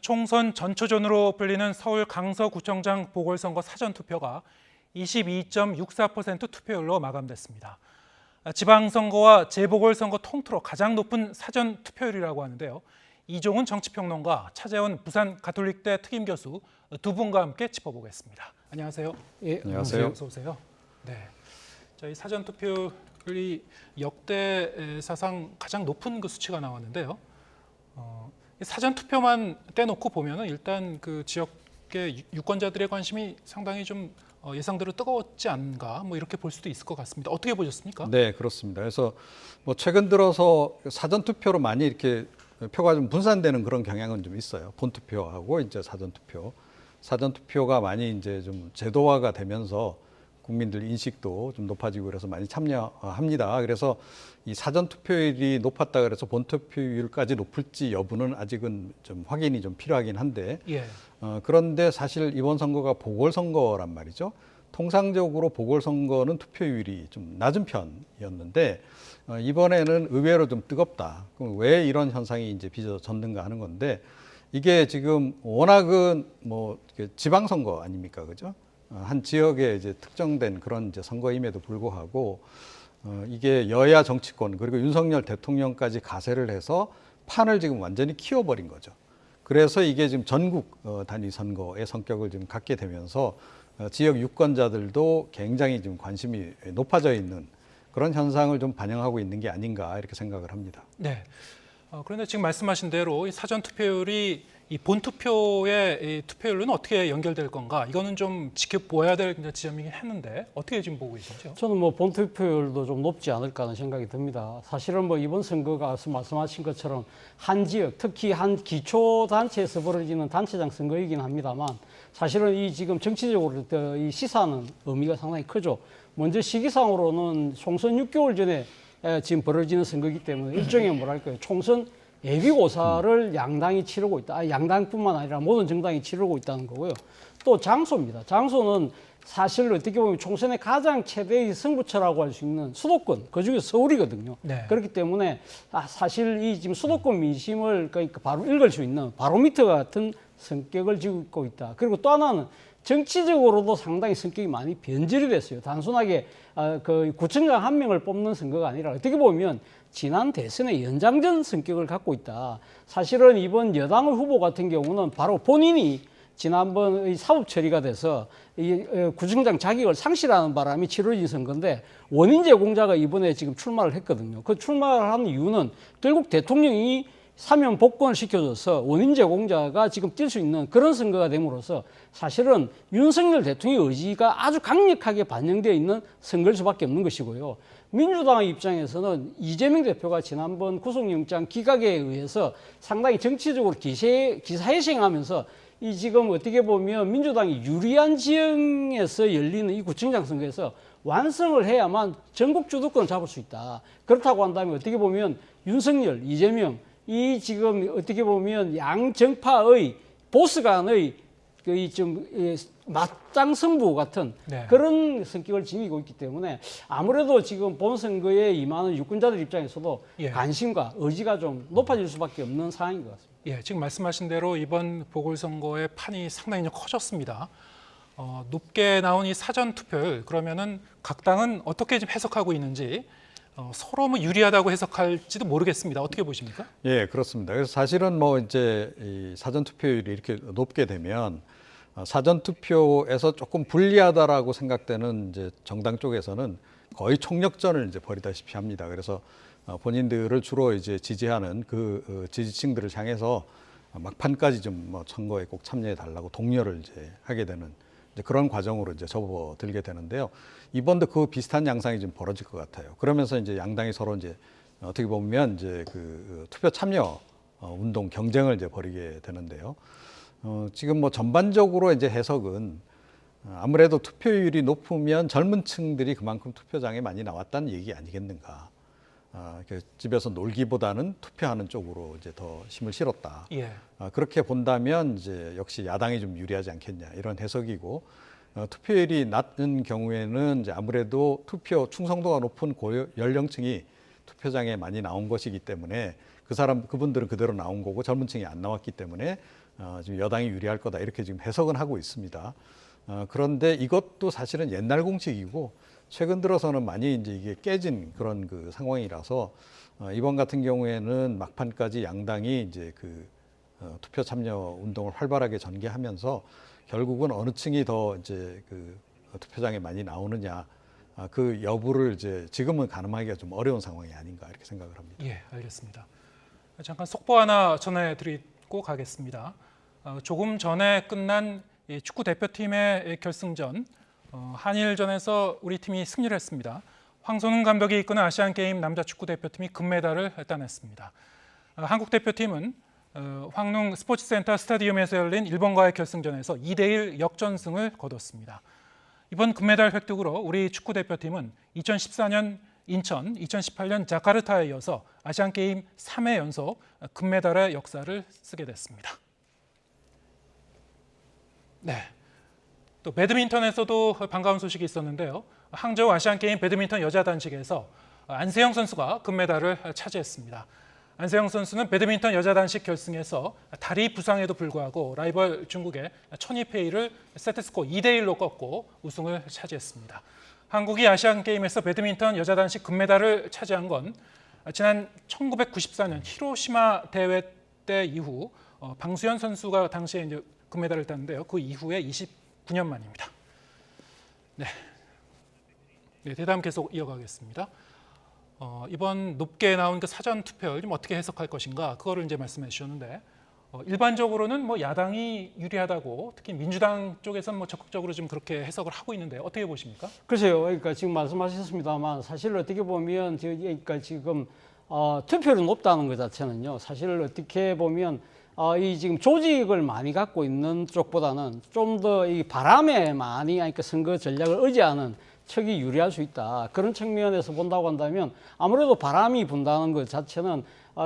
총선 전초전으로 불리는 서울 강서구청장 보궐선거 사전투표가 22.64% 투표율로 마감됐습니다. 지방선거와 재보궐선거 통틀어 가장 높은 사전투표율이라고 하는데요. 이종훈 정치평론가, 차재원 부산가톨릭대 특임교수 두 분과 함께 짚어보겠습니다. 안녕하세요. 예, 안녕하세요. 어서 오세요. 네, 저희 사전투표율이 역대 사상 가장 높은 그 수치가 나왔는데요. 사전 투표만 떼놓고 보면은 일단 그 지역의 유권자들의 관심이 상당히 좀 예상대로 뜨거웠지 않은가 뭐 이렇게 볼 수도 있을 것 같습니다. 어떻게 보셨습니까? 네, 그렇습니다. 그래서 뭐 최근 들어서 사전 투표로 많이 이렇게 표가 좀 분산되는 그런 경향은 좀 있어요. 본 투표하고 이제 사전 투표. 사전 투표가 많이 이제 좀 제도화가 되면서 국민들 인식도 좀 높아지고 그래서 많이 참여합니다. 그래서 이 사전 투표율이 높았다 그래서 본 투표율까지 높을지 여부는 아직은 좀 확인이 좀 필요하긴 한데 예. 그런데 사실 이번 선거가 보궐선거란 말이죠. 통상적으로 보궐선거는 투표율이 좀 낮은 편이었는데 이번에는 의외로 좀 뜨겁다. 그럼 왜 이런 현상이 이제 빚어졌는가 하는 건데 이게 지금 워낙은 뭐 지방선거 아닙니까, 그죠? 한 지역에 이제 특정된 그런 이제 선거임에도 불구하고 이게 여야 정치권 그리고 윤석열 대통령까지 가세를 해서 판을 지금 완전히 키워버린 거죠. 그래서 이게 지금 전국 단위 선거의 성격을 좀 갖게 되면서 지역 유권자들도 굉장히 좀 관심이 높아져 있는 그런 현상을 좀 반영하고 있는 게 아닌가 이렇게 생각을 합니다. 네. 그런데 지금 말씀하신 대로 이 사전 투표율이 이 본 투표의 이 투표율은 어떻게 연결될 건가? 이거는 좀 지켜보아야 될 지점이긴 했는데 어떻게 지금 보고 계시죠? 저는 뭐 본 투표율도 좀 높지 않을까 하는 생각이 듭니다. 사실은 뭐 이번 선거가 말씀하신 것처럼 한 지역, 특히 한 기초 단체에서 벌어지는 단체장 선거이긴 합니다만 사실은 이 지금 정치적으로 이 시사하는 의미가 상당히 크죠. 먼저 시기상으로는 총선 6개월 전에 지금 벌어지는 선거이기 때문에 일종의 뭐랄까요, 총선 예비고사를 양당이 치르고 있다. 양당뿐만 아니라 모든 정당이 치르고 있다는 거고요. 또 장소입니다. 장소는 사실 어떻게 보면 총선의 가장 최대의 승부처라고 할 수 있는 수도권, 그중에 서울이거든요. 네. 그렇기 때문에 사실 이 지금 수도권 민심을 그러니까 바로 읽을 수 있는 바로미터 같은 성격을 쥐고 있다. 그리고 또 하나는 정치적으로도 상당히 성격이 많이 변질이 됐어요. 단순하게 그 구청장 한 명을 뽑는 선거가 아니라 어떻게 보면 지난 대선의 연장전 성격을 갖고 있다. 사실은 이번 여당의 후보 같은 경우는 바로 본인이 지난번 사법 처리가 돼서 이 구청장 자격을 상실하는 바람에 치러진 선거인데 원인 제공자가 이번에 지금 출마를 했거든요. 그 출마를 한 이유는 결국 대통령이 사면 복권을 시켜줘서 원인 제공자가 지금 뛸 수 있는 그런 선거가 됨으로써 사실은 윤석열 대통령의 의지가 아주 강력하게 반영되어 있는 선거일 수밖에 없는 것이고요. 민주당의 입장에서는 이재명 대표가 지난번 구속영장 기각에 의해서 상당히 정치적으로 기사회생하면서 이 지금 어떻게 보면 민주당이 유리한 지역에서 열리는 이 구청장 선거에서 완성을 해야만 전국 주도권을 잡을 수 있다. 그렇다고 한다면 어떻게 보면 윤석열, 이재명 이 지금 어떻게 보면 양 정파의 보스 간의 좀 맞짱 승부 같은 네. 그런 성격을 지니고 있기 때문에 아무래도 지금 본선거에 임하는 유권자들 입장에서도 예. 관심과 의지가 좀 높아질 수밖에 없는 상황인 것 같습니다. 예, 지금 말씀하신 대로 이번 보궐선거의 판이 상당히 좀 커졌습니다. 높게 나온 이 사전 투표율 그러면은 각 당은 어떻게 좀 해석하고 있는지 서로 뭐 유리하다고 해석할지도 모르겠습니다. 어떻게 보십니까? 예, 그렇습니다. 그래서 사실은 뭐 이제 이 사전 투표율이 이렇게 높게 되면 사전 투표에서 조금 불리하다라고 생각되는 이제 정당 쪽에서는 거의 총력전을 이제 벌이다시피 합니다. 그래서 본인들을 주로 이제 지지하는 그 지지층들을 향해서 막판까지 좀 뭐 선거에 꼭 참여해 달라고 독려를 이제 하게 되는 이제 그런 과정으로 이제 접어들게 되는데요. 이번도 그 비슷한 양상이 좀 벌어질 것 같아요. 그러면서 이제 양당이 서로 이제 어떻게 보면 이제 그 투표 참여 운동 경쟁을 이제 벌이게 되는데요. 지금 뭐 전반적으로 이제 해석은 아무래도 투표율이 높으면 젊은 층들이 그만큼 투표장에 많이 나왔다는 얘기 아니겠는가. 집에서 놀기보다는 투표하는 쪽으로 이제 더 힘을 실었다. 예. 그렇게 본다면 이제 역시 야당이 좀 유리하지 않겠냐 이런 해석이고 투표율이 낮은 경우에는 이제 아무래도 투표 충성도가 높은 연령층이 투표장에 많이 나온 것이기 때문에 그분들은 그대로 나온 거고 젊은 층이 안 나왔기 때문에 지금 여당이 유리할 거다 이렇게 지금 해석은 하고 있습니다. 그런데 이것도 사실은 옛날 공식이고 최근 들어서는 많이 이제 이게 깨진 그런 그 상황이라서 이번 같은 경우에는 막판까지 양당이 이제 투표 참여 운동을 활발하게 전개하면서 결국은 어느 층이 더 이제 투표장에 많이 나오느냐 그 여부를 이제 지금은 가늠하기가 좀 어려운 상황이 아닌가 이렇게 생각을 합니다. 예, 알겠습니다. 잠깐 속보 하나 전해드리고 가겠습니다. 조금 전에 끝난 이 축구 대표팀의 결승전 한일전에서 우리 팀이 승리를 했습니다. 황선홍 감독이 이끄는 아시안 게임 남자 축구 대표팀이 금메달을 따냈습니다. 한국 대표팀은 황릉 스포츠센터 스타디움에서 열린 일본과의 결승전에서 2대1 역전승을 거뒀습니다. 이번 금메달 획득으로 우리 축구 대표팀은 2014년 인천, 2018년 자카르타에 이어서 아시안 게임 3회 연속 금메달의 역사를 쓰게 됐습니다. 네. 또 배드민턴에서도 반가운 소식이 있었는데요. 항저우 아시안 게임 배드민턴 여자 단식에서 안세영 선수가 금메달을 차지했습니다. 안세영 선수는 배드민턴 여자 단식 결승에서 다리 부상에도 불구하고 라이벌 중국의 천이페이를 세트스코어 2대1로 꺾고 우승을 차지했습니다. 한국이 아시안 게임에서 배드민턴 여자 단식 금메달을 차지한 건 지난 1994년 히로시마 대회 때 이후 방수현 선수가 당시에 이제 금메달을 땄는데요. 그 이후에 29년 만입니다. 네, 대담 계속 이어가겠습니다. 이번 높게 나온 그 사전 투표를 좀 어떻게 해석할 것인가 그거를 이제 말씀해 주셨는데 일반적으로는 뭐 야당이 유리하다고 특히 민주당 쪽에서는 뭐 적극적으로 좀 그렇게 해석을 하고 있는데 어떻게 보십니까? 글쎄요. 그러니까 지금 말씀하셨습니다만 사실 어떻게 보면 그러니까 지금 투표율이 높다는 것 자체는요. 사실 어떻게 보면 이 지금 조직을 많이 갖고 있는 쪽보다는 좀 더 이 바람에 많이 그러니까 선거 전략을 의지하는 척이 유리할 수 있다. 그런 측면에서 본다고 한다면 아무래도 바람이 분다는 것 자체는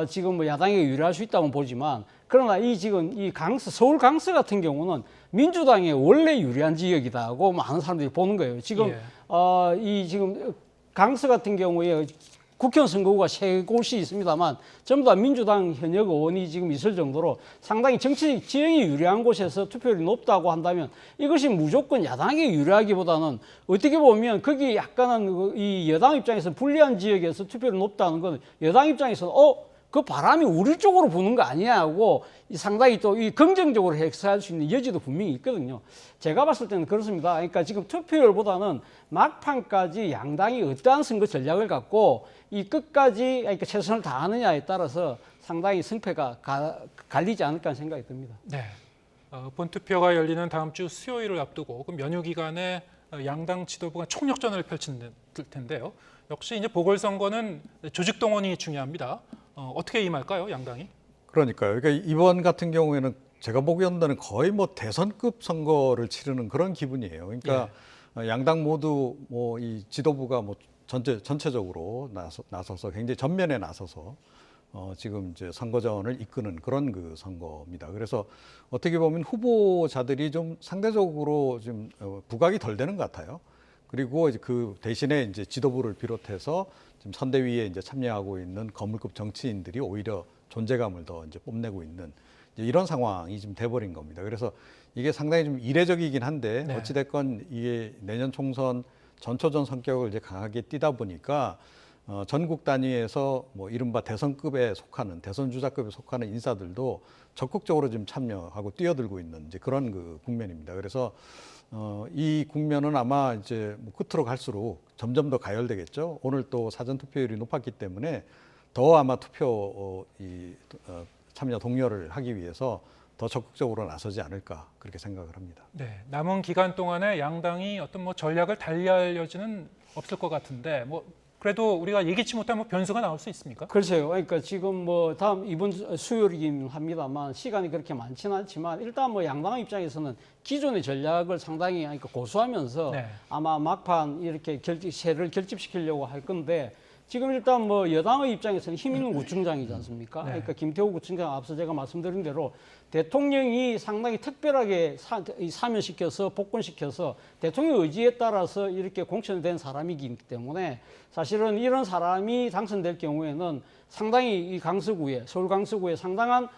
지금 뭐 야당에게 유리할 수 있다고 보지만 그러나 이 지금 이 서울 강서 같은 경우는 민주당에 원래 유리한 지역이다고 많은 사람들이 보는 거예요. 지금 예. 이 지금 강서 같은 경우에 국회의원 선거구가 3곳이 있습니다만 전부 다 민주당 현역 의원이 지금 있을 정도로 상당히 정치적 지형이 유리한 곳에서 투표율이 높다고 한다면 이것이 무조건 야당에게 유리하기보다는 어떻게 보면 거기 약간은 이 여당 입장에서 불리한 지역에서 투표율이 높다는 건 여당 입장에서는 그 바람이 우리 쪽으로 부는 거 아니냐고 상당히 또 이 긍정적으로 해석할 수 있는 여지도 분명히 있거든요. 제가 봤을 때는 그렇습니다. 그러니까 지금 투표율보다는 막판까지 양당이 어떠한 선거 전략을 갖고 이 끝까지 그러니까 최선을 다하느냐에 따라서 상당히 승패가 갈리지 않을까 하는 생각이 듭니다. 네. 본투표가 열리는 다음 주 수요일을 앞두고 그럼 연휴 기간에 양당 지도부가 총력전을 펼칠 텐데요. 역시 이제 보궐선거는 조직 동원이 중요합니다. 어떻게 임할까요, 양당이? 그러니까요. 그러니까 이번 같은 경우에는 제가 보기에는 거의 뭐 대선급 선거를 치르는 그런 기분이에요. 그러니까 양당 모두 뭐 이 지도부가 뭐 전체적으로 나서서 굉장히 전면에 나서서 지금 이제 선거전을 이끄는 그런 그 선거입니다. 그래서 어떻게 보면 후보자들이 좀 상대적으로 좀 부각이 덜 되는 것 같아요. 그리고 이제 그 대신에 이제 지도부를 비롯해서 지금 선대위에 이제 참여하고 있는 거물급 정치인들이 오히려 존재감을 더 이제 뽐내고 있는 이제 이런 상황이 좀 돼버린 겁니다. 그래서 이게 상당히 좀 이례적이긴 한데 네. 어찌됐건 이게 내년 총선 전초전 성격을 이제 강하게 띠다 보니까 전국 단위에서 뭐 이른바 대선급에 속하는 대선 주자급에 속하는 인사들도 적극적으로 지금 참여하고 뛰어들고 있는 이제 그런 그 국면입니다. 그래서 이 국면은 아마 이제 뭐 끝으로 갈수록 점점 더 가열되겠죠. 오늘 또 사전 투표율이 높았기 때문에 더 아마 투표 참여 독려를 하기 위해서 더 적극적으로 나서지 않을까 그렇게 생각을 합니다. 네, 남은 기간 동안에 양당이 어떤 뭐 전략을 달리할 여지는 없을 것 같은데 뭐 그래도 우리가 예기치 못한 뭐 변수가 나올 수 있습니까? 글쎄요. 그러니까 지금 뭐 이번 수요일이긴 합니다만 시간이 그렇게 많지는 않지만 일단 뭐 양당 입장에서는 기존의 전략을 상당히 그러니까 고수하면서 네. 아마 막판 이렇게 세를 결집시키려고 할 건데 지금 일단 뭐 여당의 입장에서는 힘 있는 구청장이지 않습니까? 네. 그러니까 김태호 구청장 앞서 제가 말씀드린 대로 대통령이 상당히 특별하게 사면시켜서 복권시켜서 대통령 의지에 따라서 이렇게 공천된 사람이기 때문에 사실은 이런 사람이 당선될 경우에는 상당히 이 강서구에 서울 강서구에 상당한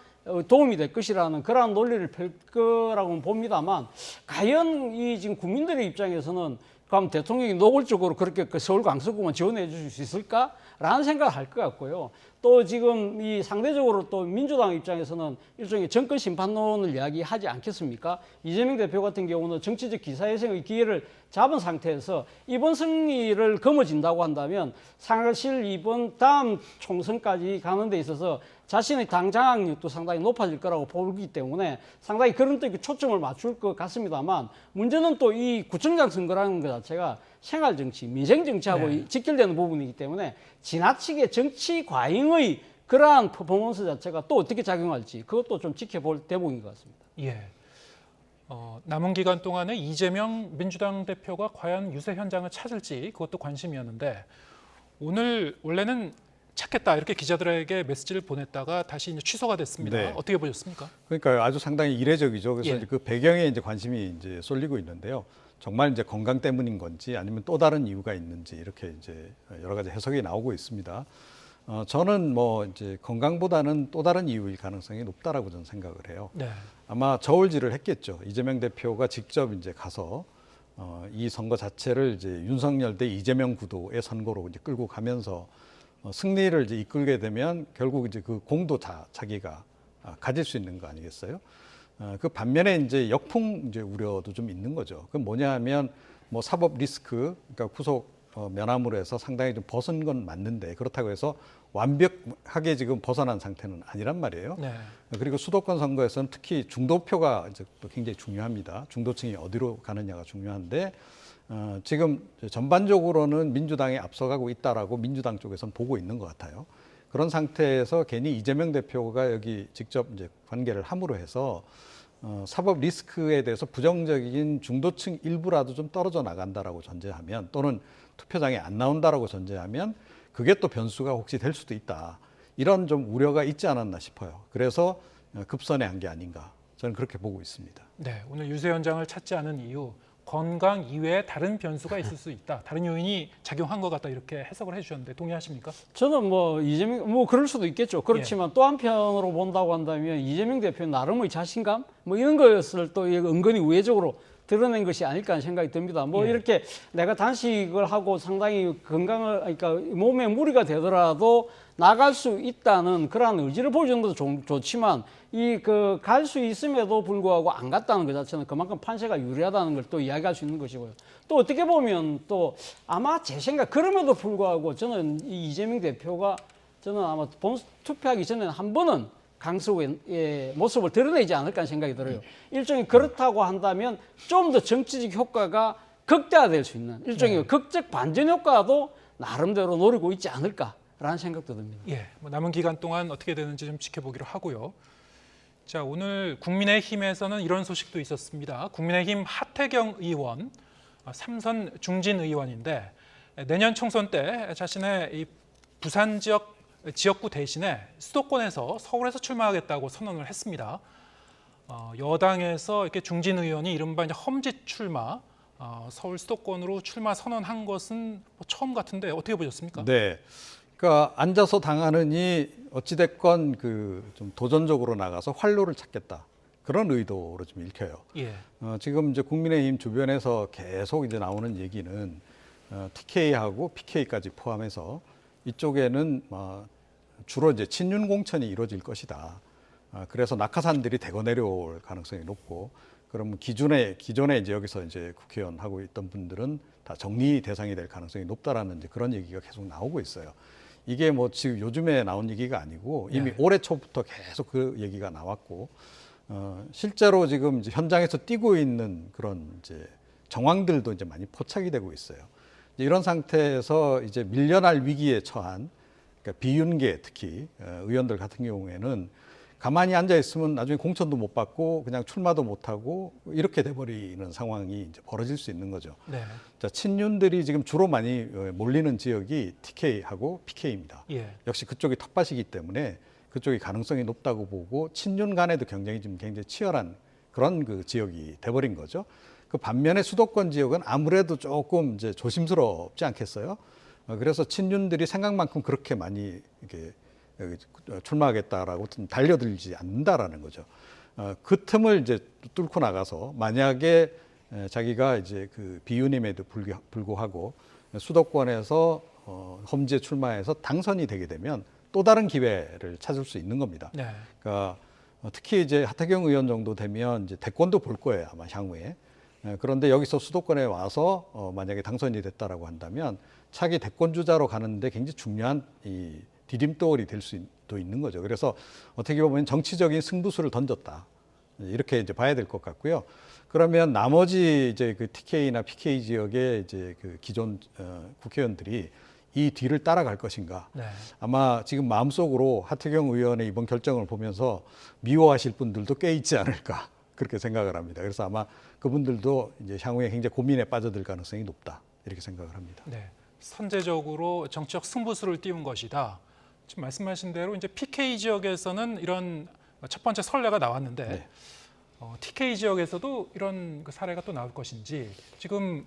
도움이 될 것이라는 그러한 논리를 펼 거라고 봅니다만 과연 이 지금 국민들의 입장에서는 그럼 대통령이 노골적으로 그렇게 그 서울 강서구만 지원해 줄 수 있을까라는 생각을 할 것 같고요. 또 지금 이 상대적으로 또 민주당 입장에서는 일종의 정권 심판론을 이야기하지 않겠습니까? 이재명 대표 같은 경우는 정치적 기사회생의 기회를 잡은 상태에서 이번 승리를 거머쥔다고 한다면 사실 이번 다음 총선까지 가는 데 있어서 자신의 당 장악력도 상당히 높아질 거라고 보기 때문에 상당히 그런 데 초점을 맞출 것 같습니다만 문제는 또 이 구청장 선거라는 것 자체가 생활정치, 민생정치하고 네. 직결되는 부분이기 때문에 지나치게 정치 과잉의 그러한 퍼포먼스 자체가 또 어떻게 작용할지 그것도 좀 지켜볼 대목인 것 같습니다. 예. 남은 기간 동안에 이재명 민주당 대표가 과연 유세 현장을 찾을지 그것도 관심이었는데 오늘 원래는 찾겠다 이렇게 기자들에게 메시지를 보냈다가 다시 이제 취소가 됐습니다. 네. 어떻게 보셨습니까? 그러니까 아주 상당히 이례적이죠. 그래서 예. 이제 그 배경에 이제 관심이 이제 쏠리고 있는데요. 정말 이제 건강 때문인 건지 아니면 또 다른 이유가 있는지 이렇게 이제 여러 가지 해석이 나오고 있습니다. 저는 뭐 이제 건강보다는 또 다른 이유일 가능성이 높다라고 저는 생각을 해요. 네. 아마 저울질을 했겠죠. 이재명 대표가 직접 이제 가서 이 선거 자체를 이제 윤석열 대 이재명 구도의 선거로 이제 끌고 가면서 승리를 이제 이끌게 되면 결국 이제 그 공도 다 자기가 가질 수 있는 거 아니겠어요? 그 반면에 이제 역풍 이제 우려도 좀 있는 거죠. 그건 뭐냐 하면 뭐 사법 리스크, 그러니까 구속 면함으로 해서 상당히 좀 벗은 건 맞는데 그렇다고 해서 완벽하게 지금 벗어난 상태는 아니란 말이에요. 네. 그리고 수도권 선거에서는 특히 중도표가 이제 또 굉장히 중요합니다. 중도층이 어디로 가느냐가 중요한데 지금 전반적으로는 민주당이 앞서가고 있다라고 민주당 쪽에서는 보고 있는 것 같아요. 그런 상태에서 괜히 이재명 대표가 여기 직접 이제 관계를 함으로 해서 사법 리스크에 대해서 부정적인 중도층 일부라도 좀 떨어져 나간다라고 전제하면 또는 투표장에 안 나온다라고 전제하면 그게 또 변수가 혹시 될 수도 있다. 이런 좀 우려가 있지 않았나 싶어요. 그래서 급선회 한 게 아닌가. 저는 그렇게 보고 있습니다. 네. 오늘 유세 현장을 찾지 않은 이유 건강 이외에 다른 변수가 있을 수 있다. 다른 요인이 작용한 것 같다 이렇게 해석을 해주셨는데 동의하십니까? 저는 뭐 이재명 뭐 그럴 수도 있겠죠. 그렇지만 또 한편으로 본다고 한다면 이재명 대표 나름의 자신감 뭐 이런 것을 또 은근히 우회적으로 드러낸 것이 아닐까 하는 생각이 듭니다. 뭐 예. 이렇게 내가 단식을 하고 상당히 건강을 그러니까 몸에 무리가 되더라도 나갈 수 있다는 그러한 의지를 보여주는 것도 좋지만 이 그 갈 수 있음에도 불구하고 안 갔다는 것 자체는 그만큼 판세가 유리하다는 걸 또 이야기할 수 있는 것이고요. 또 어떻게 보면 또 아마 제 생각 그럼에도 불구하고 저는 이 이재명 대표가 저는 아마 본 투표하기 전에 한 번은 강서구의 모습을 드러내지 않을까 하는 생각이 들어요. 일종의 그렇다고 한다면 좀 더 정치적 효과가 극대화될 수 있는 일종의 극적 반전 효과도 나름대로 노리고 있지 않을까라는 생각도 듭니다. 예. 뭐 남은 기간 동안 어떻게 되는지 좀 지켜보기로 하고요. 자, 오늘 국민의힘에서는 이런 소식도 있었습니다. 국민의힘 하태경 의원, 삼선 중진 의원인데 내년 총선 때 자신의 이 부산 지역구 대신에 수도권에서 서울에서 출마하겠다고 선언을 했습니다. 여당에서 이렇게 중진 의원이 이른바 이제 험지 출마, 서울 수도권으로 출마 선언한 것은 뭐 처음 같은데 어떻게 보셨습니까? 네. 그러니까 앉아서 당하느니 어찌됐건 그 좀 도전적으로 나가서 활로를 찾겠다. 그런 의도로 좀 읽혀요. 예. 지금 이제 국민의힘 주변에서 계속 이제 나오는 얘기는 TK하고 PK까지 포함해서 이쪽에는 주로 이제 친윤 공천이 이루어질 것이다. 그래서 낙하산들이 대거 내려올 가능성이 높고, 그러면 기존에 이제 여기서 이제 국회의원 하고 있던 분들은 다 정리 대상이 될 가능성이 높다라는 이제 그런 얘기가 계속 나오고 있어요. 이게 뭐 지금 요즘에 나온 얘기가 아니고 이미 올해 초부터 계속 그 얘기가 나왔고, 실제로 지금 이제 현장에서 뛰고 있는 그런 이제 정황들도 이제 많이 포착이 되고 있어요. 이런 상태에서 이제 밀려날 위기에 처한, 그러니까 비윤계 특히 의원들 같은 경우에는 가만히 앉아 있으면 나중에 공천도 못 받고 그냥 출마도 못 하고 이렇게 돼버리는 상황이 이제 벌어질 수 있는 거죠. 네. 자, 친윤들이 지금 주로 많이 몰리는 지역이 TK하고 PK입니다. 예. 역시 그쪽이 텃밭이기 때문에 그쪽이 가능성이 높다고 보고 친윤 간에도 경쟁이 좀 굉장히 치열한 그런 그 지역이 돼버린 거죠. 그 반면에 수도권 지역은 아무래도 조금 이제 조심스럽지 않겠어요? 그래서 친윤들이 생각만큼 그렇게 많이 이렇게 여기 출마하겠다라고 달려들지 않는다라는 거죠. 그 틈을 이제 뚫고 나가서 만약에 자기가 이제 그 비윤임에도 불구하고 수도권에서 험지에 출마해서 당선이 되게 되면 또 다른 기회를 찾을 수 있는 겁니다. 네. 그러니까 특히 이제 하태경 의원 정도 되면 이제 대권도 볼 거예요, 아마 향후에. 그런데 여기서 수도권에 와서 만약에 당선이 됐다라고 한다면 차기 대권 주자로 가는데 굉장히 중요한 이 디딤돌이 될 수도 있는 거죠. 그래서 어떻게 보면 정치적인 승부수를 던졌다, 이렇게 이제 봐야 될 것 같고요. 그러면 나머지 이제 그 TK나 PK 지역의 이제 그 기존 국회의원들이 이 뒤를 따라갈 것인가? 네. 아마 지금 마음속으로 하태경 의원의 이번 결정을 보면서 미워하실 분들도 꽤 있지 않을까, 그렇게 생각을 합니다. 그래서 아마 그분들도 이제 향후에 굉장히 고민에 빠져들 가능성이 높다, 이렇게 생각을 합니다. 네. 선제적으로 정치적 승부수를 띄운 것이다. 지금 말씀하신 대로 이제 PK 지역에서는 이런 첫 번째 선례가 나왔는데 네. TK 지역에서도 이런 그 사례가 또 나올 것인지 지금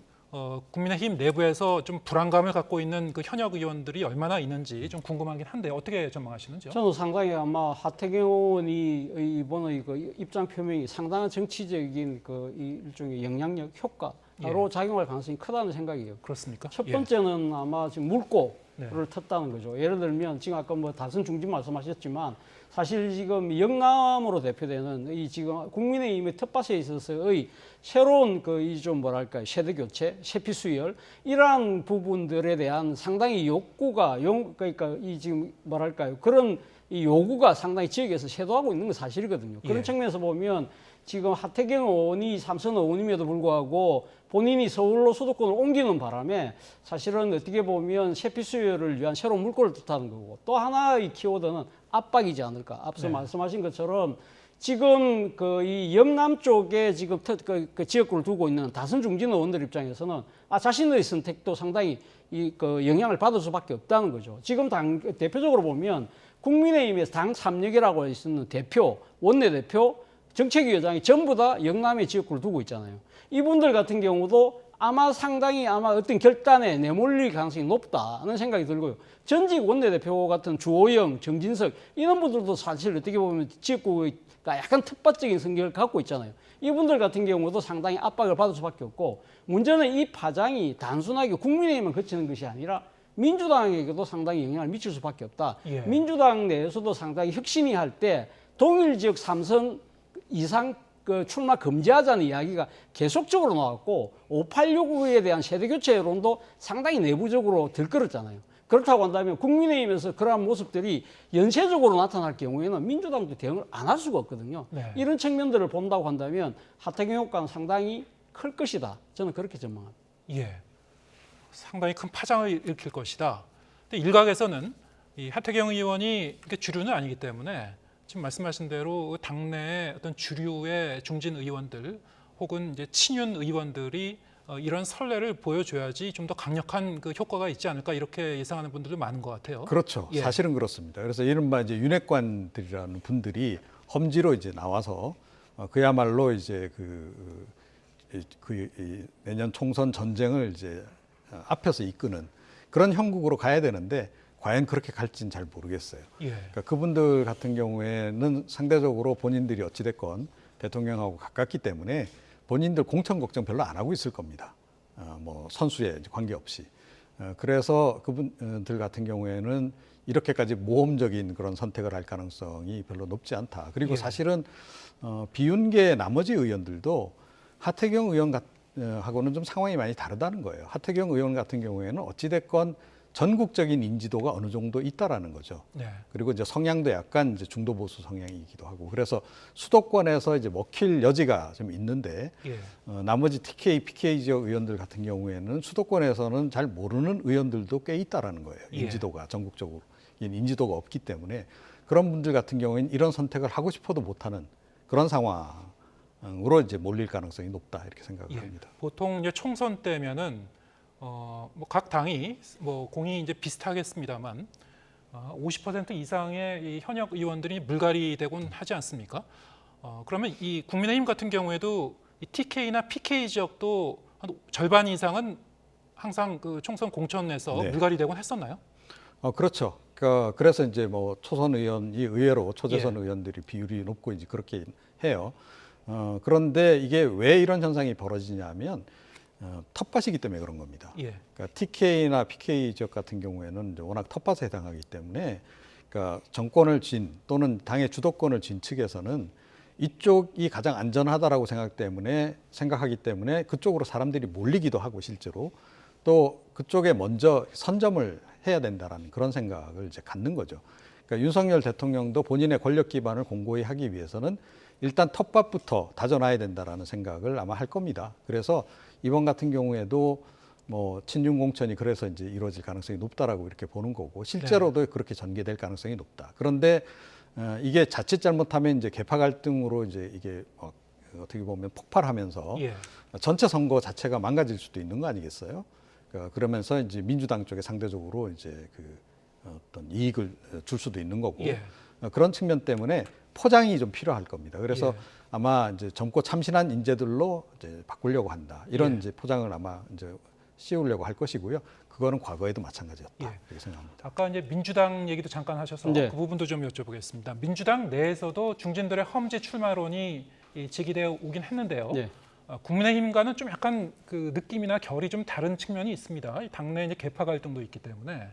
국민의힘 내부에서 좀 불안감을 갖고 있는 그 현역 의원들이 얼마나 있는지 좀 궁금하긴 한데 어떻게 전망하시는지요? 저는 상당히 아마 하태경 의원이 이번에 그 입장 표명이 상당한 정치적인 그 일종의 영향력 효과로 작용할 가능성이 크다는 생각이에요. 그렇습니까? 첫 예. 번째는 아마 지금 물꼬를 네. 텄다는 거죠. 예를 들면 지금 아까 뭐 다선 중진 말씀하셨지만 사실 지금 영남으로 대표되는 이 지금 국민의힘의 텃밭에 있어서의 새로운 그 이 좀 뭐랄까 세대 교체, 세피 수혈 이러한 부분들에 대한 상당히 욕구가 그러니까 이 지금 뭐랄까요 그런 이 요구가 상당히 지역에서 쇄도하고 있는 건 사실이거든요. 그런 예. 측면에서 보면 지금 하태경 의원이 삼선 의원임에도 불구하고 본인이 서울로 수도권을 옮기는 바람에 사실은 어떻게 보면 세피 수혈을 위한 새로운 물꼬를 뜻하는 거고 또 하나의 키워드는 압박이지 않을까. 앞서 네. 말씀하신 것처럼 지금 그 이 영남 쪽에 지금 그 지역구를 두고 있는 다선 중진 의원들 입장에서는 자신의 선택도 상당히 그 영향을 받을 수밖에 없다는 거죠. 지금 대표적으로 보면 국민의힘에서 당 3역이라고 있는 대표, 원내대표, 정책위원장이 전부 다 영남의 지역구를 두고 있잖아요. 이분들 같은 경우도 상당히 어떤 결단에 내몰릴 가능성이 높다는 생각이 들고요. 전직 원내대표 같은 주호영, 정진석 이런 분들도 사실 어떻게 보면 지역구가 약간 특파적인 성격을 갖고 있잖아요. 이분들 같은 경우도 상당히 압박을 받을 수밖에 없고 문제는 이 파장이 단순하게 국민의힘만 그치는 것이 아니라 민주당에게도 상당히 영향을 미칠 수밖에 없다. 예. 민주당 내에서도 상당히 혁신이 할 때 동일 지역 3선 이상 그 출마 금지하자는 이야기가 계속적으로 나왔고 586에 대한 세대교체 여론도 상당히 내부적으로 들끓었잖아요. 그렇다고 한다면 국민의힘에서 그러한 모습들이 연쇄적으로 나타날 경우에는 민주당도 대응을 안 할 수가 없거든요. 네. 이런 측면들을 본다고 한다면 하태경 효과는 상당히 클 것이다. 저는 그렇게 전망합니다. 예. 상당히 큰 파장을 일으킬 것이다. 근데 일각에서는 이 하태경 의원이 주류는 아니기 때문에 지금 말씀하신 대로 당내의 어떤 주류의 중진 의원들 혹은 이제 친윤 의원들이 이런 선례를 보여줘야지 좀 더 강력한 그 효과가 있지 않을까 이렇게 예상하는 분들도 많은 것 같아요. 그렇죠. 예. 사실은 그렇습니다. 그래서 이른바 이제 윤핵관들이라는 분들이 험지로 이제 나와서 그야말로 이제 내년 총선 전쟁을 이제 앞에서 이끄는 그런 형국으로 가야 되는데 과연 그렇게 갈지는 잘 모르겠어요. 예. 그러니까 그분들 같은 경우에는 상대적으로 본인들이 어찌됐건 대통령하고 가깝기 때문에 본인들 공천 걱정 별로 안 하고 있을 겁니다. 뭐 선수에 관계없이. 그래서 그분들 같은 경우에는 이렇게까지 모험적인 그런 선택을 할 가능성이 별로 높지 않다. 그리고 예. 사실은 비윤계 나머지 의원들도 하태경 의원하고는 좀 상황이 많이 다르다는 거예요. 하태경 의원 같은 경우에는 어찌됐건 전국적인 인지도가 어느 정도 있다라는 거죠. 네. 그리고 이제 성향도 약간 이제 중도 보수 성향이기도 하고 그래서 수도권에서 이제 먹힐 여지가 좀 있는데 예. 나머지 TK, PK 지역 의원들 같은 경우에는 수도권에서는 잘 모르는 의원들도 꽤 있다라는 거예요. 예. 인지도가 전국적으로 인지도가 없기 때문에 그런 분들 같은 경우에는 이런 선택을 하고 싶어도 못하는 그런 상황으로 이제 몰릴 가능성이 높다 이렇게 생각을 예. 합니다. 보통 이제 총선 때면은 뭐 각 당이 뭐 공이 이제 비슷하겠습니다만 50% 이상의 이 현역 의원들이 물갈이되곤 하지 않습니까? 그러면 이 국민의힘 같은 경우에도 이 TK나 PK 지역도 한 절반 이상은 항상 그 총선 공천에서 네. 물갈이되곤 했었나요? 그렇죠. 그래서 이제 뭐 초선 의원이 의외로 초재선 예. 의원들이 비율이 높고 이제 그렇게 해요. 그런데 이게 왜 이런 현상이 벌어지냐면 텃밭이기 때문에 그런 겁니다. 예. 그러니까 TK나 PK 지역 같은 경우에는 이제 워낙 텃밭에 해당하기 때문에 그러니까 정권을 진 또는 당의 주도권을 진 측에서는 이쪽이 가장 안전하다라고 생각하기 때문에 그쪽으로 사람들이 몰리기도 하고 실제로 또 그쪽에 먼저 선점을 해야 된다라는 그런 생각을 이제 갖는 거죠. 그러니까 윤석열 대통령도 본인의 권력 기반을 공고히 하기 위해서는 일단 텃밭부터 다져놔야 된다라는 생각을 아마 할 겁니다. 그래서 이번 같은 경우에도 뭐 친윤 공천이 그래서 이제 이루어질 가능성이 높다라고 이렇게 보는 거고 실제로도 그렇게 전개될 가능성이 높다. 그런데 이게 자칫 잘못하면 이제 계파 갈등으로 이제 이게 어떻게 보면 폭발하면서 예. 전체 선거 자체가 망가질 수도 있는 거 아니겠어요? 그러면서 이제 민주당 쪽에 상대적으로 이제 그 어떤 이익을 줄 수도 있는 거고 예. 그런 측면 때문에 포장이 좀 필요할 겁니다. 그래서 예. 아마 이제 젊고 참신한 인재들로 이제 바꾸려고 한다. 이런 예. 이제 포장을 아마 이제 씌우려고 할 것이고요. 그거는 과거에도 마찬가지였다. 예. 이렇게 생각합니다. 아까 이제 민주당 얘기도 잠깐 하셔서 네. 그 부분도 좀 여쭤보겠습니다. 민주당 내에서도 중진들의 험지 출마론이 제기되어 오긴 했는데요. 네. 국민의힘과는 좀 약간 그 느낌이나 결이 좀 다른 측면이 있습니다. 이 당내 이제 계파 갈등도 있기 때문에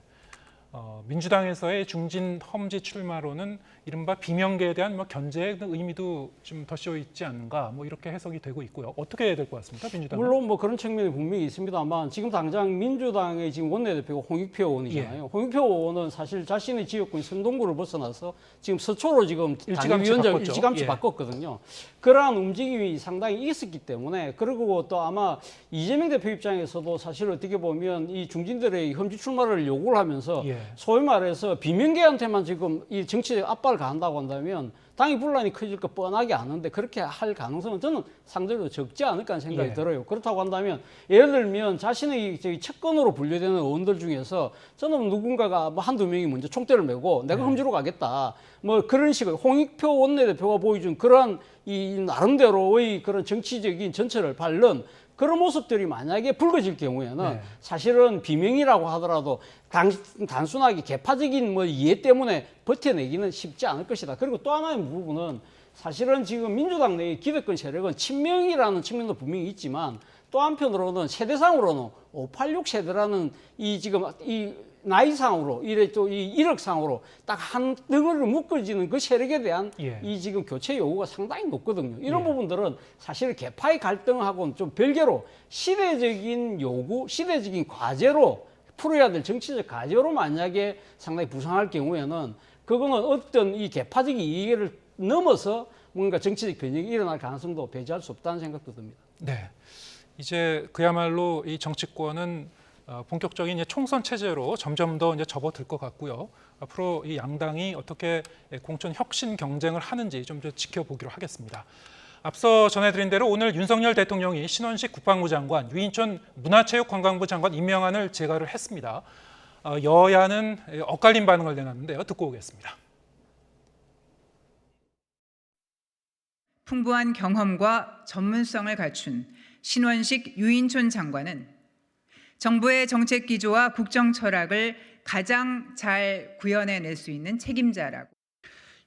민주당에서의 중진 험지 출마론은 이른바 비명계에 대한 뭐 견제의 의미도 좀 덧씌워 있지 않는가 뭐 이렇게 해석이 되고 있고요. 어떻게 해야 될 것 같습니까, 민주당은? 물론 뭐 그런 측면이 분명히 있습니다만 지금 당장 민주당의 지금 원내대표가 홍익표 의원이잖아요. 예. 홍익표 의원은 사실 자신의 지역구인 선동구를 벗어나서 지금 서초로 지금 일찌감치 당위원장 바꿨죠. 일찌감치 예. 바꿨거든요. 그러한 움직임이 상당히 있었기 때문에 그리고 또 아마 이재명 대표 입장에서도 사실 어떻게 보면 이 중진들의 험지 출마를 요구를 하면서 예. 소위 말해서 비명계한테만 지금 이 정치적 압박을 가한다고 한다면 당이 분란이 커질 거 뻔하게 아는데 그렇게 할 가능성은 저는 상대적으로 적지 않을까 하는 생각이 예. 들어요. 그렇다고 한다면 예를 들면 자신의 저기 측근으로 분류되는 의원들 중에서 저는 누군가가 뭐 한두 명이 먼저 총대를 메고 내가 험지로 가겠다. 뭐 그런 식의 홍익표 원내대표가 보여준 그러한 이 나름대로의 그런 정치적인 전철을 밟는 그런 모습들이 만약에 불거질 경우에는 네. 사실은 비명이라고 하더라도 단순하게 계파적인 뭐 이해 때문에 버텨내기는 쉽지 않을 것이다. 그리고 또 하나의 부분은 사실은 지금 민주당 내의 기득권 세력은 친명이라는 측면도 분명히 있지만 또 한편으로는 세대상으로는 586 세대라는 이 지금 이 나이상으로 이래 또 이 이력상으로 딱 한 덩어리로 묶어지는 그 세력에 대한 예. 이 지금 교체 요구가 상당히 높거든요. 이런 예. 부분들은 사실 계파의 갈등하고는 좀 별개로 시대적인 요구, 시대적인 과제로 풀어야 될 정치적 과제로 만약에 상당히 부상할 경우에는 그거는 어떤 이 계파적인 이해를 넘어서 뭔가 정치적 변혁이 일어날 가능성도 배제할 수 없다는 생각도 듭니다. 네, 이제 그야말로 이 정치권은 본격적인 이제 총선 체제로 점점 더 이제 접어들 것 같고요. 앞으로 이 양당이 어떻게 공천 혁신 경쟁을 하는지 좀 더 지켜보기로 하겠습니다. 앞서 전해드린 대로 오늘 윤석열 대통령이 신원식 국방부 장관, 유인촌 문화체육관광부 장관 임명안을 제거를 했습니다. 여야는 엇갈린 반응을 내놨는데요. 듣고 오겠습니다. 풍부한 경험과 전문성을 갖춘 신원식 유인촌 장관은 정부의 정책 기조와 국정 철학을 가장 잘 구현해낼 수 있는 책임자라고.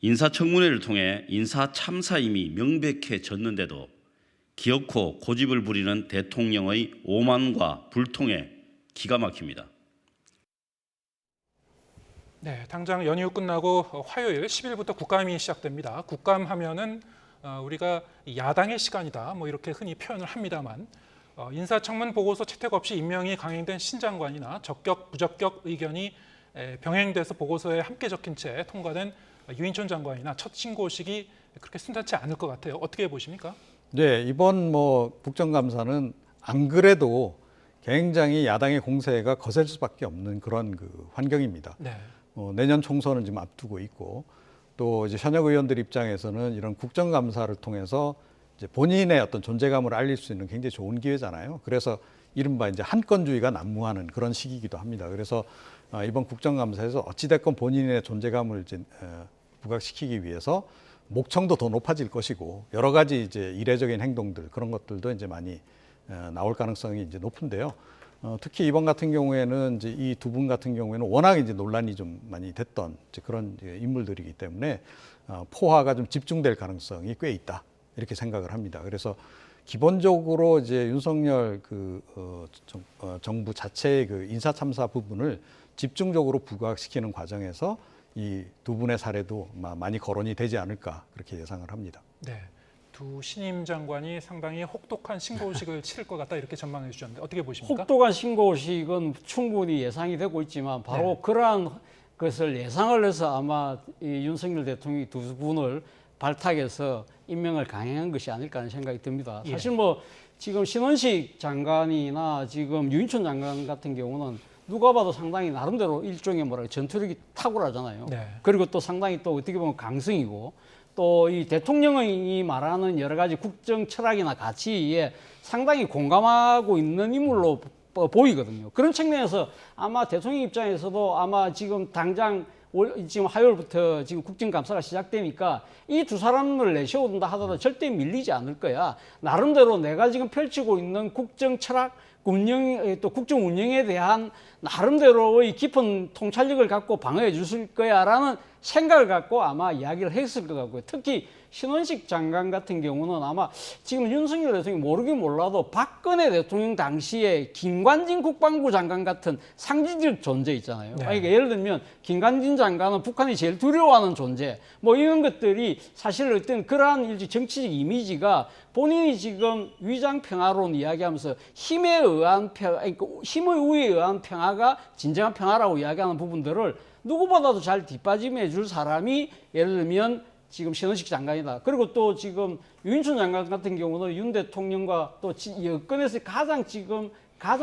인사청문회를 통해 인사 참사임이 명백해졌는데도 기어코 고집을 부리는 대통령의 오만과 불통에 기가 막힙니다. 네, 당장 연휴 끝나고 화요일 10일부터 국감이 시작됩니다. 국감 하면은 우리가 야당의 시간이다 뭐 이렇게 흔히 표현을 합니다만 인사청문 보고서 채택 없이 임명이 강행된 신장관이나 적격 부적격 의견이 병행돼서 보고서에 함께 적힌 채 통과된 유인촌 장관이나 첫 신고식이 그렇게 순탄치 않을 것 같아요. 어떻게 보십니까? 네, 이번 뭐 국정감사는 안 그래도 굉장히 야당의 공세가 거셀 수밖에 없는 그런 그 환경입니다. 네. 내년 총선을 지금 앞두고 있고 또 이제 현역 의원들 입장에서는 이런 국정감사를 통해서 이제 본인의 어떤 존재감을 알릴 수 있는 굉장히 좋은 기회잖아요. 그래서 이른바 이제 한건주의가 난무하는 그런 시기이기도 합니다. 그래서 이번 국정감사에서 어찌됐건 본인의 존재감을 이제 부각시키기 위해서 목청도 더 높아질 것이고 여러 가지 이제 이례적인 행동들 그런 것들도 이제 많이 나올 가능성이 이제 높은데요. 특히 이번 같은 경우에는 이제 이 두 분 같은 경우에는 워낙 이제 논란이 좀 많이 됐던 이제 그런 이제 인물들이기 때문에 포화가 좀 집중될 가능성이 꽤 있다 이렇게 생각을 합니다. 그래서 기본적으로 이제 윤석열 정부 자체의 그 인사 참사 부분을 집중적으로 부각시키는 과정에서 이 두 분의 사례도 많이 거론이 되지 않을까 그렇게 예상을 합니다. 네. 두 신임 장관이 상당히 혹독한 신고식을 치를 것 같다 이렇게 전망해 주셨는데 어떻게 보십니까? 혹독한 신고식은 충분히 예상이 되고 있지만 바로 네. 그러한 것을 예상을 해서 아마 이 윤석열 대통령이 두 분을 발탁해서 임명을 강행한 것이 아닐까 하는 생각이 듭니다. 예. 사실 뭐 지금 신원식 장관이나 지금 유인촌 장관 같은 경우는 누가 봐도 상당히 나름대로 일종의 전투력이 탁월하잖아요. 네. 그리고 또 상당히 또 어떻게 보면 강성이고 또 이 대통령이 말하는 여러 가지 국정 철학이나 가치에 상당히 공감하고 있는 인물로 보이거든요. 그런 측면에서 아마 대통령 입장에서도 아마 지금 당장 지금 화요일부터 지금 국정감사가 시작되니까 이 두 사람을 내세운다 하더라도 절대 밀리지 않을 거야. 나름대로 내가 지금 펼치고 있는 국정 철학, 또 국정 운영에 대한 나름대로의 깊은 통찰력을 갖고 방어해 주실 거야라는 생각을 갖고 아마 이야기를 했을 것 같고요. 특히 신원식 장관 같은 경우는 아마 지금 윤석열 대통령이 모르긴 몰라도 박근혜 대통령 당시에 김관진 국방부 장관 같은 상징적 존재 있잖아요. 네. 그러니까 예를 들면 김관진 장관은 북한이 제일 두려워하는 존재 뭐 이런 것들이 사실 어떤 그러한 정치적 이미지가 본인이 지금 위장 평화론 이야기하면서 힘에 의한 그러니까 힘의 우위에 의한 평화가 진정한 평화라고 이야기하는 부분들을 누구보다도 잘 뒷받침해 줄 사람이 예를 들면 지금 신원식 장관이다. 그리고 또 지금 유인촌 장관 같은 경우는 윤 대통령과 또 여권에서 가장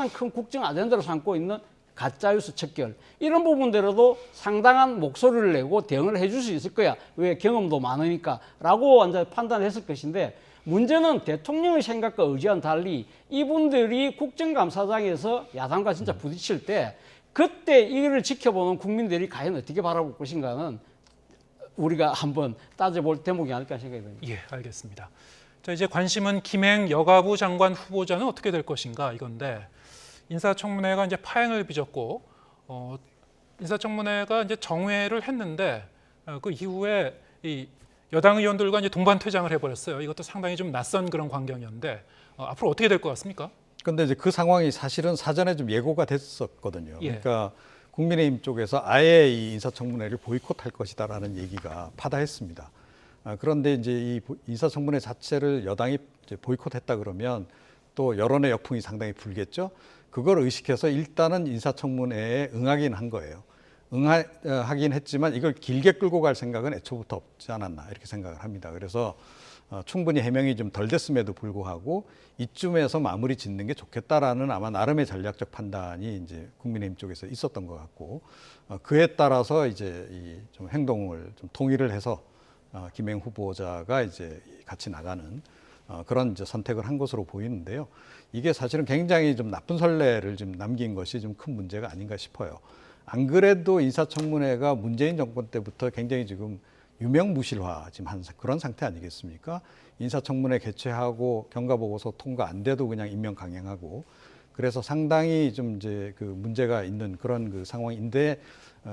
큰 국정 아젠다로 삼고 있는 가짜뉴스 척결 이런 부분들에도 상당한 목소리를 내고 대응을 해줄 수 있을 거야. 왜 경험도 많으니까라고 완전 판단했을 것인데 문제는 대통령의 생각과 의지와는 달리 이분들이 국정감사장에서 야당과 진짜 부딪힐 때 그때 이를 지켜보는 국민들이 과연 어떻게 바라볼 것인가는 우리가 한번 따져볼 대목이 아닐까 생각이 듭니다. 예, 알겠습니다. 자, 이제 관심은 김행 여가부 장관 후보자는 어떻게 될 것인가 이건데 인사청문회가 이제 파행을 빚었고 인사청문회가 이제 정회를 했는데 그 이후에 이 여당 의원들과 이제 동반 퇴장을 해버렸어요. 이것도 상당히 좀 낯선 그런 광경이었는데 앞으로 어떻게 될 것 같습니까? 근데 이제 그 상황이 사실은 사전에 좀 예고가 됐었거든요. 예. 그러니까 국민의힘 쪽에서 아예 이 인사청문회를 보이콧할 것이다라는 얘기가 파다했습니다. 그런데 이제 이 인사청문회 자체를 여당이 이제 보이콧했다 그러면 또 여론의 역풍이 상당히 불겠죠. 그걸 의식해서 일단은 인사청문회에 응하긴 한 거예요. 응하긴 했지만 이걸 길게 끌고 갈 생각은 애초부터 없지 않았나 이렇게 생각을 합니다. 그래서 충분히 해명이 좀 덜 됐음에도 불구하고 이쯤에서 마무리 짓는 게 좋겠다라는 아마 나름의 전략적 판단이 이제 국민의힘 쪽에서 있었던 것 같고 그에 따라서 이제 이 좀 행동을 좀 통일을 해서 김행 후보자가 이제 같이 나가는 그런 이제 선택을 한 것으로 보이는데요. 이게 사실은 굉장히 좀 나쁜 선례를 좀 남긴 것이 좀 큰 문제가 아닌가 싶어요. 안 그래도 인사청문회가 문재인 정권 때부터 굉장히 지금 유명무실화 지금 한 그런 상태 아니겠습니까? 인사청문회 개최하고 경과보고서 통과 안 돼도 그냥 임명 강행하고 그래서 상당히 좀 이제 그 문제가 있는 그런 그 상황인데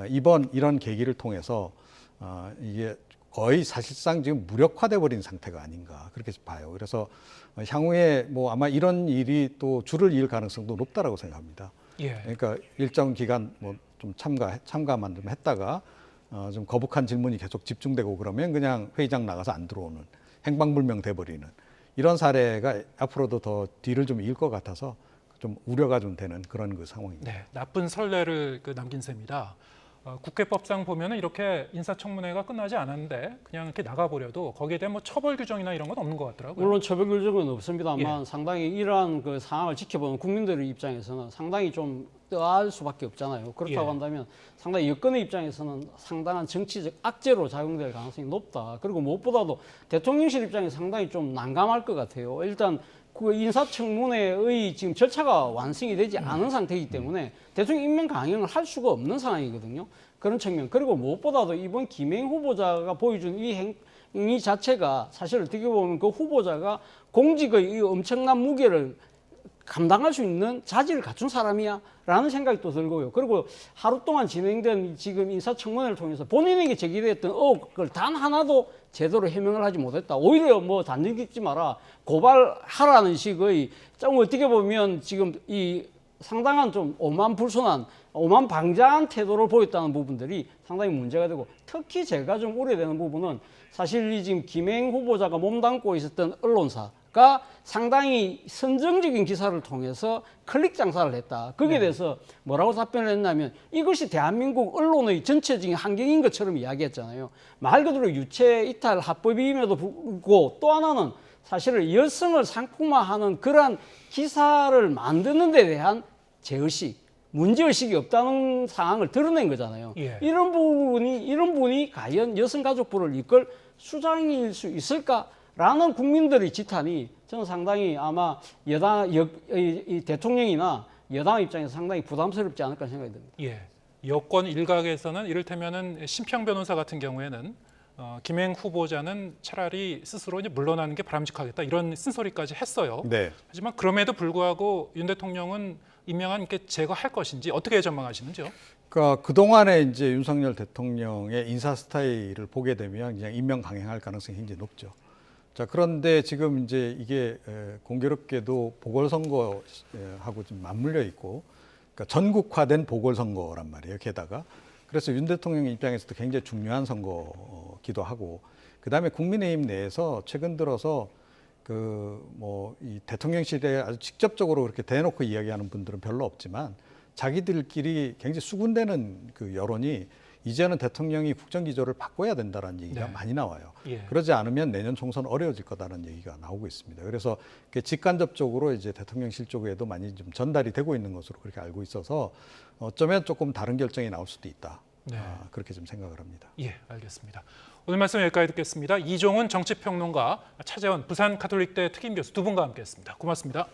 이번 이런 계기를 통해서 이게 거의 사실상 지금 무력화돼 버린 상태가 아닌가 그렇게 봐요. 그래서 향후에 뭐 아마 이런 일이 또 줄을 이을 가능성도 높다라고 생각합니다. 예. 그러니까 일정 기간 뭐 좀 참가만 좀 했다가 좀 거북한 질문이 계속 집중되고 그러면 그냥 회의장 나가서 안 들어오는 행방불명 돼버리는 이런 사례가 앞으로도 더 뒤를 좀 이을 것 같아서 좀 우려가 좀 되는 그런 그 상황입니다. 네, 나쁜 선례를 남긴 셈이다. 국회법상 보면은 이렇게 인사청문회가 끝나지 않았는데 그냥 이렇게 나가버려도 거기에 대한 뭐 처벌 규정이나 이런 건 없는 것 같더라고요. 물론 처벌 규정은 없습니다만 예. 상당히 이러한 그 상황을 지켜보는 국민들의 입장에서는 상당히 좀 뜨할 수밖에 없잖아요. 그렇다고 예. 한다면 상당히 여권의 입장에서는 상당한 정치적 악재로 작용될 가능성이 높다. 그리고 무엇보다도 대통령실 입장에서 상당히 좀 난감할 것 같아요. 일단 그 인사청문회의 지금 절차가 완성이 되지 않은 상태이기 때문에 대통령 임명 강행을 할 수가 없는 상황이거든요. 그런 측면. 그리고 무엇보다도 이번 김행 후보자가 보여준 이 행위 자체가 사실 어떻게 보면 그 후보자가 공직의 이 엄청난 무게를 감당할 수 있는 자질을 갖춘 사람이야 라는 생각이 또 들고요. 그리고 하루 동안 진행된 지금 인사청문회를 통해서 본인에게 제기됐던 의혹을 단 하나도 제대로 해명을 하지 못했다. 오히려 뭐 단정 짓지 마라, 고발하라는 식의 좀 어떻게 보면 지금 이 상당한 좀 오만불손한, 오만방자한 태도를 보였다는 부분들이 상당히 문제가 되고, 특히 제가 좀 우려되는 부분은 사실 이 지금 김행 후보자가 몸담고 있었던 언론사가 상당히 선정적인 기사를 통해서 클릭 장사를 했다. 거기에 대해서 뭐라고 답변을 했냐면 이것이 대한민국 언론의 전체적인 환경인 것처럼 이야기했잖아요. 말 그대로 유체 이탈 합법임에도 불구하고 또 하나는 사실은 여성을 상품화하는 그러한 기사를 만드는 데 대한 제의식, 문제의식이 없다는 상황을 드러낸 거잖아요. 예. 이런 분이 과연 여성가족부를 이끌 수장일 수 있을까라는 국민들의 지탄이 저는 상당히 아마 이 대통령이나 여당 입장에서 상당히 부담스럽지 않을까 생각이 듭니다. 예. 여권 일각에서는 이를테면은 심평 변호사 같은 경우에는 김행 후보자는 차라리 스스로 이제 물러나는 게 바람직하겠다 이런 쓴소리까지 했어요. 네. 하지만 그럼에도 불구하고 윤 대통령은 임명한 게 제거할 것인지 어떻게 전망하시는지요? 그러니까 그동안에 이제 윤석열 대통령의 인사 스타일을 보게 되면 그냥 임명 강행할 가능성이 굉장히 높죠. 자, 그런데 지금 이제 이게 공교롭게도 보궐선거하고 좀 맞물려 있고, 그러니까 전국화된 보궐선거란 말이에요. 게다가 그래서 윤 대통령 입장에서도 굉장히 중요한 선거기도 하고, 그다음에 국민의힘 내에서 최근 들어서 이 대통령실에 아주 직접적으로 그렇게 대놓고 이야기하는 분들은 별로 없지만 자기들끼리 굉장히 수군대는 그 여론이 이제는 대통령이 국정기조를 바꿔야 된다는 얘기가 네. 많이 나와요. 예. 그러지 않으면 내년 총선 어려워질 거다라는 얘기가 나오고 있습니다. 그래서 직간접적으로 이제 대통령실 쪽에도 많이 좀 전달이 되고 있는 것으로 그렇게 알고 있어서 어쩌면 조금 다른 결정이 나올 수도 있다. 네. 그렇게 좀 생각을 합니다. 예, 알겠습니다. 오늘 말씀 여기까지 듣겠습니다. 이종훈 정치평론가, 차재원 부산 가톨릭대 특임교수 두 분과 함께했습니다. 고맙습니다.